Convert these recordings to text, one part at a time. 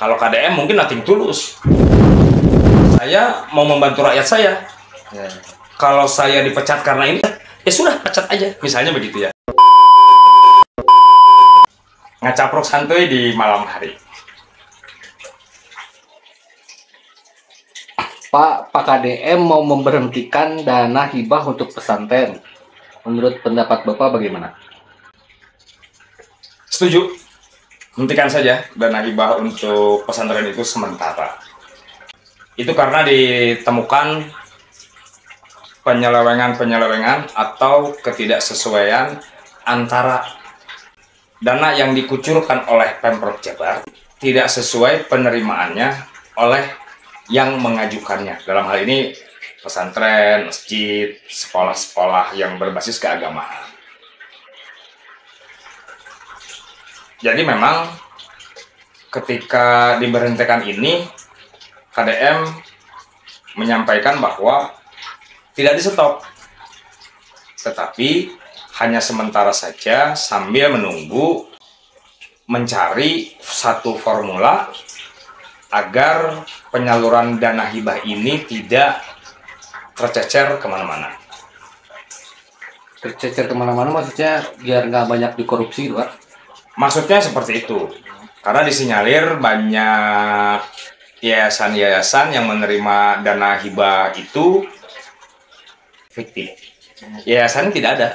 Kalau KDM mungkin nothing tulus. Saya mau membantu rakyat saya. Ya. Kalau saya dipecat karena ini, ya sudah pecat aja. Misalnya begitu ya. Ngacapruk santuy di malam hari. Pak KDM mau memberhentikan dana hibah untuk pesantren. Menurut pendapat Bapak bagaimana? Setuju. Hentikan saja dana hibah untuk pesantren itu sementara. Itu karena ditemukan penyelewengan atau ketidaksesuaian antara dana yang dikucurkan oleh Pemprov Jabar tidak sesuai penerimaannya oleh yang mengajukannya. Dalam hal ini pesantren, masjid, sekolah-sekolah yang berbasis keagamaan. Jadi memang ketika diberhentikan ini, KDM menyampaikan bahwa tidak di-stop, tetapi hanya sementara saja sambil menunggu mencari satu formula agar penyaluran dana hibah ini tidak tercecer kemana-mana. Tercecer kemana-mana maksudnya biar nggak banyak dikorupsi, Pak? Maksudnya seperti itu, karena disinyalir banyak yayasan-yayasan yang menerima dana hibah itu fiktif. Yayasan tidak ada.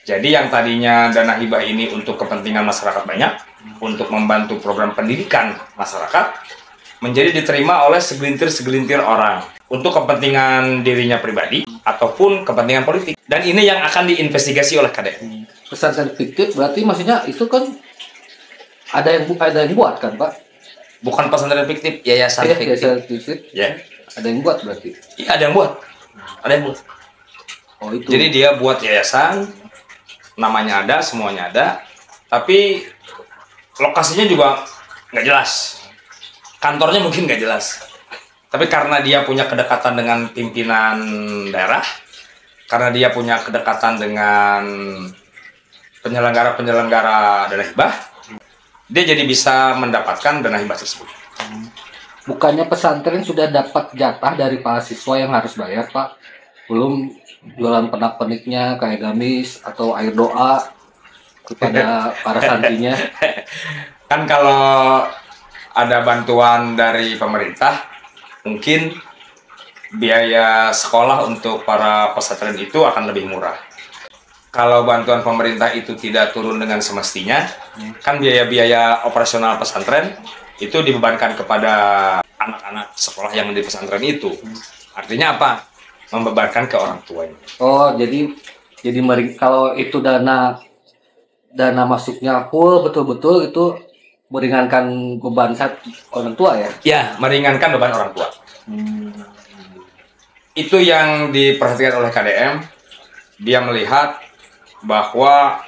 Jadi yang tadinya dana hibah ini untuk kepentingan masyarakat banyak, untuk membantu program pendidikan masyarakat, menjadi diterima oleh segelintir orang untuk kepentingan dirinya pribadi ataupun kepentingan politik. Dan ini yang akan diinvestigasi oleh KDM. Pesantren fiktif berarti maksudnya itu kan ada yang buat kan, Pak? Bukan pesantren fiktif, yayasan Iya, fiktif. yayasan fiktif. Ya, Ada yang buat berarti. iya ada yang buat. Ada yang buat. Oh, itu. Jadi dia buat yayasan, namanya ada, semuanya ada, tapi lokasinya juga nggak jelas. Kantornya mungkin nggak jelas. Tapi karena dia punya kedekatan dengan pimpinan daerah, karena dia punya kedekatan dengan penyelenggara dana hibah, dia jadi bisa mendapatkan dana hibah tersebut. Bukannya pesantren sudah dapat jatah dari mahasiswa yang harus bayar, Pak? Belum jualan pernak-perniknya kayak gamis atau air doa kepada para santrinya. Kan kalau ada bantuan dari pemerintah, mungkin biaya sekolah untuk para pesantren itu akan lebih murah. Kalau bantuan pemerintah itu tidak turun dengan semestinya, kan biaya-biaya operasional pesantren itu dibebankan kepada anak-anak sekolah yang di pesantren itu. Artinya apa? Membebankan ke orang tuanya. Oh, jadi kalau itu dana masuknya full betul-betul itu meringankan beban orang tua ya? Ya, meringankan beban orang tua. Itu yang diperhatikan oleh KDM. Dia melihat bahwa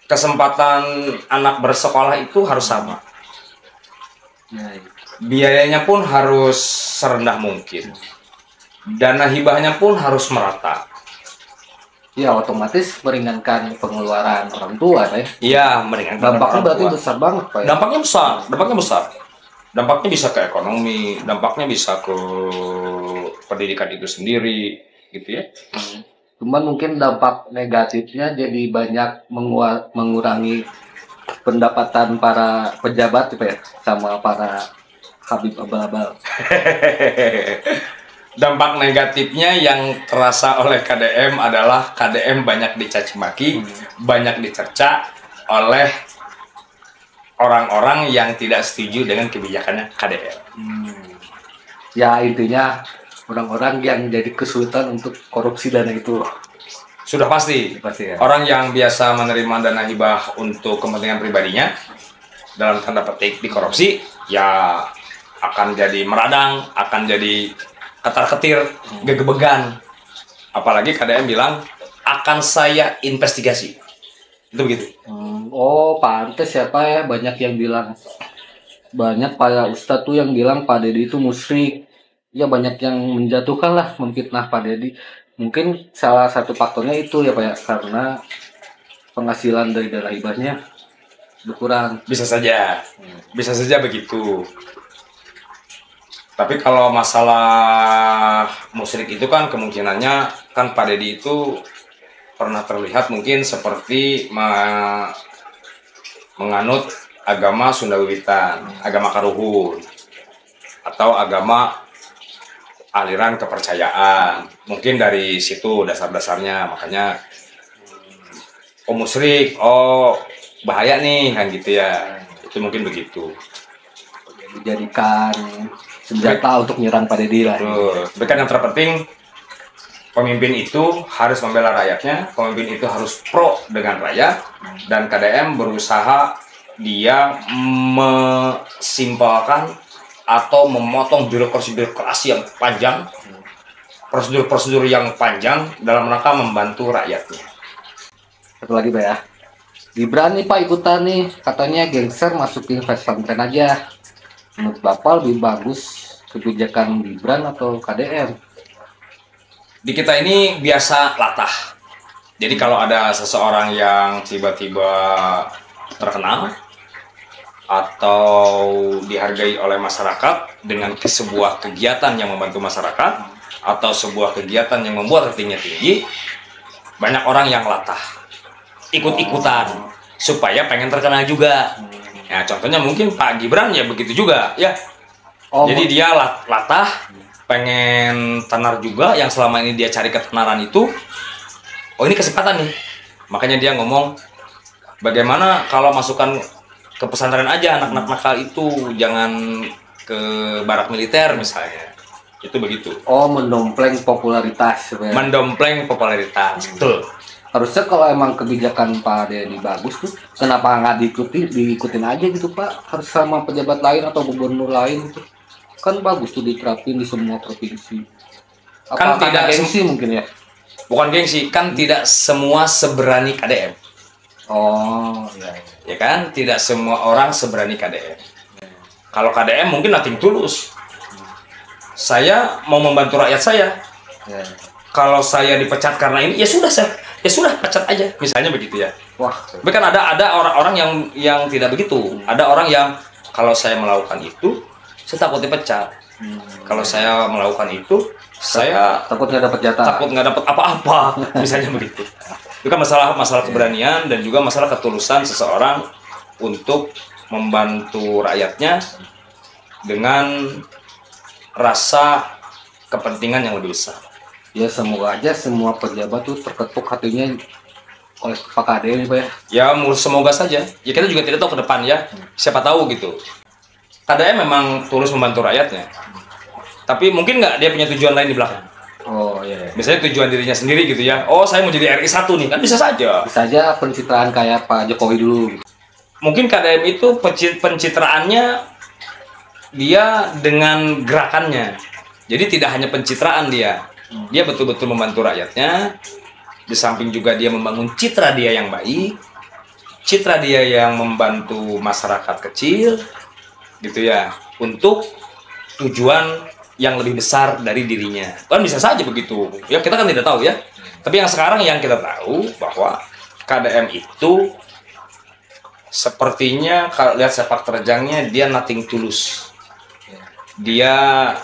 kesempatan anak bersekolah itu harus sama. Biayanya pun harus serendah mungkin. Dana hibahnya pun harus merata. Ya, otomatis meringankan pengeluaran orang tua ya. Iya, meringankan Dampaknya orang berarti tua. besar banget, Pak ya? Dampaknya besar. Dampaknya bisa ke ekonomi, dampaknya bisa ke pendidikan itu sendiri, gitu ya. Cuman mungkin dampak negatifnya jadi banyak mengurangi pendapatan para pejabat Pak ya, sama para Habib abal-abal. Dampak negatifnya yang terasa oleh KDM adalah KDM banyak dicaci maki, banyak dicerca oleh orang-orang yang tidak setuju dengan kebijakannya KDM. Ya, intinya orang-orang yang jadi kesulitan untuk korupsi dana itu. Sudah pasti. Pasti ya. Orang yang biasa menerima dana hibah untuk kepentingan pribadinya, dalam tanda petik dikorupsi, ya akan jadi meradang, akan jadi ketar-ketir, gegebegan. Apalagi KDM bilang, akan saya investigasi. Itu begitu. Oh, pantes ya Pak ya, banyak yang bilang, banyak para ustadz tuh yang bilang Pak Deddy itu musyrik. Ya, banyak yang menjatuhkan lah, memfitnah Pak Deddy. Mungkin salah satu faktornya itu ya Pak ya, karena penghasilan dari dana hibahnya berkurang. Bisa saja begitu. Tapi kalau masalah musyrik itu kan kemungkinannya kan Pak Deddy itu pernah terlihat mungkin seperti menganut agama Sunda Wiwitan, agama Karuhun, atau agama aliran kepercayaan. Mungkin dari situ dasar-dasarnya, makanya oh musyrik, oh bahaya nih kan gitu ya. Itu mungkin begitu. Dijadikan senjata untuk menyerang Pak Deddy lah. Tapi kan yang terpenting pemimpin itu harus membela rakyatnya, pemimpin itu harus pro dengan rakyat, dan KDM berusaha dia mesimpelkan atau memotong birokrasi yang panjang, prosedur-prosedur yang panjang dalam rangka membantu rakyatnya. Satu lagi Pak ya, Gibran nih Pak ikutan nih, katanya gengser masukin pesantren aja. Menurut Bapak lebih bagus kebijakan Gibran atau KDM? Di kita ini biasa latah. Jadi kalau ada seseorang yang tiba-tiba terkenal atau dihargai oleh masyarakat dengan sebuah kegiatan yang membantu masyarakat atau sebuah kegiatan yang membuat ratingnya tinggi, banyak orang yang latah, ikut-ikutan supaya pengen terkenal juga. Ya contohnya mungkin Pak Gibran ya begitu juga ya. Jadi dia latah, pengen tenar juga yang selama ini dia cari ketenaran itu. Oh ini kesempatan nih, makanya dia ngomong bagaimana kalau masukkan ke pesantren aja anak-anak nakal itu, jangan ke barak militer misalnya. Itu begitu. Oh mendompleng popularitas sebenarnya. Mendompleng popularitas, betul. Harusnya kalau emang kebijakan Pak Deddy bagus tuh, kenapa nggak diikutin aja gitu Pak? Harus sama pejabat lain atau gubernur lain gitu. Kan bagus tuh diterapin di semua provinsi. Kan tidak gengsi mungkin ya? Bukan gengsi, kan tidak semua seberani KDM. Oh iya. Ya kan, tidak semua orang seberani KDM. Kalau KDM mungkin nothing tulus. Saya mau membantu rakyat saya. Kalau saya dipecat karena ini, ya sudah pecat aja, misalnya begitu ya. Wah, tapi kan ada orang-orang yang tidak begitu. Ada orang yang kalau saya melakukan itu, saya takut dipecat. Kalau saya melakukan itu, saya takut nggak dapat jatah. Takut nggak dapat apa-apa, misalnya begitu. Itu kan masalah keberanian dan juga masalah ketulusan seseorang untuk membantu rakyatnya dengan rasa kepentingan yang lebih besar. Ya semoga aja semua pejabat tuh terketuk hatinya oleh Pak KDM Pak ya. Ya semoga saja. Ya kita juga tidak tahu ke depan ya. Siapa tahu gitu. KDM memang tulus membantu rakyatnya. Tapi mungkin nggak dia punya tujuan lain di belakang. Oh iya. Misalnya tujuan dirinya sendiri gitu ya. Oh saya mau jadi RI 1 nih, kan bisa saja. Bisa aja pencitraan kayak Pak Jokowi dulu. Mungkin KDM itu pencitraannya dia dengan gerakannya. Jadi tidak hanya pencitraan dia. Dia betul-betul membantu rakyatnya. Di samping juga dia membangun citra dia yang baik, citra dia yang membantu masyarakat kecil, gitu ya, untuk tujuan yang lebih besar dari dirinya. Kan bisa saja begitu. Ya kita kan tidak tahu ya. Tapi yang sekarang yang kita tahu bahwa KDM itu sepertinya kalau lihat sepak terjangnya dia nothing tulus. Dia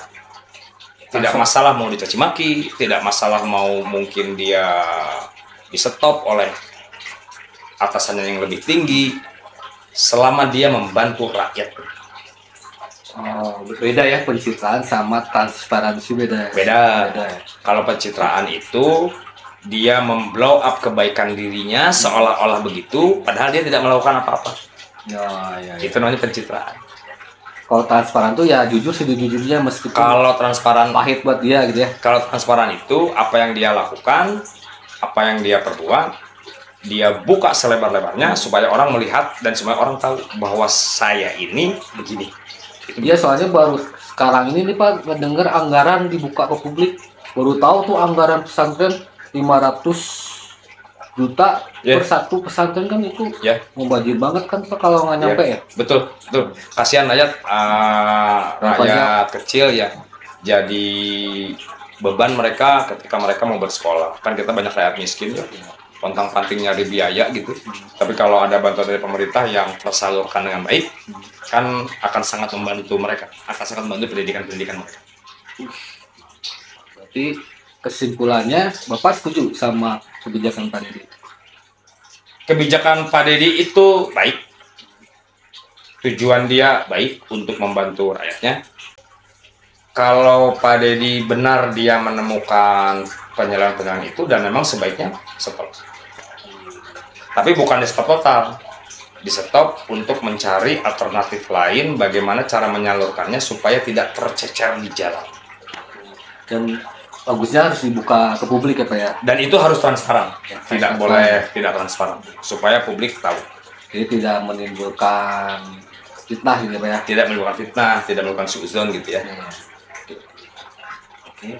tidak masalah mau dicaci maki, tidak masalah mau mungkin dia di-stop oleh atasannya yang lebih tinggi, selama dia membantu rakyat. Oh, beda ya pencitraan sama transparansi beda. Beda. Kalau pencitraan itu dia memblow up kebaikan dirinya seolah-olah begitu, padahal dia tidak melakukan apa-apa. Ya. Itu namanya pencitraan. Kalau transparan tuh ya jujur sejujurnya meskipun kalau transparan pahit buat dia gitu ya. Kalau transparan itu apa yang dia lakukan, apa yang dia perbuat, dia buka selebar-lebarnya supaya orang melihat dan supaya orang tahu bahwa saya ini begini. Iya soalnya baru sekarang ini nih Pak ngedenger anggaran dibuka ke publik, baru tahu tuh anggaran pesantren 500 juta per satu pesantren kan itu mubazir banget kan Pak kalau nggak nyampe ya. Betul. Kasihan rakyat kecil ya. Jadi beban mereka ketika mereka mau bersekolah. Kan kita banyak rakyat miskin ya. pontang-panting nyari biaya gitu. Tapi kalau ada bantuan dari pemerintah yang tersalurkan dengan baik, kan akan sangat membantu mereka, akan sangat membantu pendidikan mereka. Berarti kesimpulannya Bapak setuju sama kebijakan Pak Dedi? Kebijakan Pak Dedi itu baik, tujuan dia baik untuk membantu rakyatnya. Kalau Pak Dedi benar dia menemukan penyelenggaraan itu, dan memang sebaiknya stop. Tapi bukan di stop total, di stop untuk mencari alternatif lain bagaimana cara menyalurkannya supaya tidak tercecer di jalan. Dan bagusnya harus dibuka ke publik ya Pak ya? Dan itu harus transparan, tidak transparan. boleh tidak transparan, supaya publik tahu. Jadi tidak menimbulkan fitnah gitu ya Pak ya? Tidak menimbulkan fitnah, tidak menimbulkan suudzon gitu ya. Oke.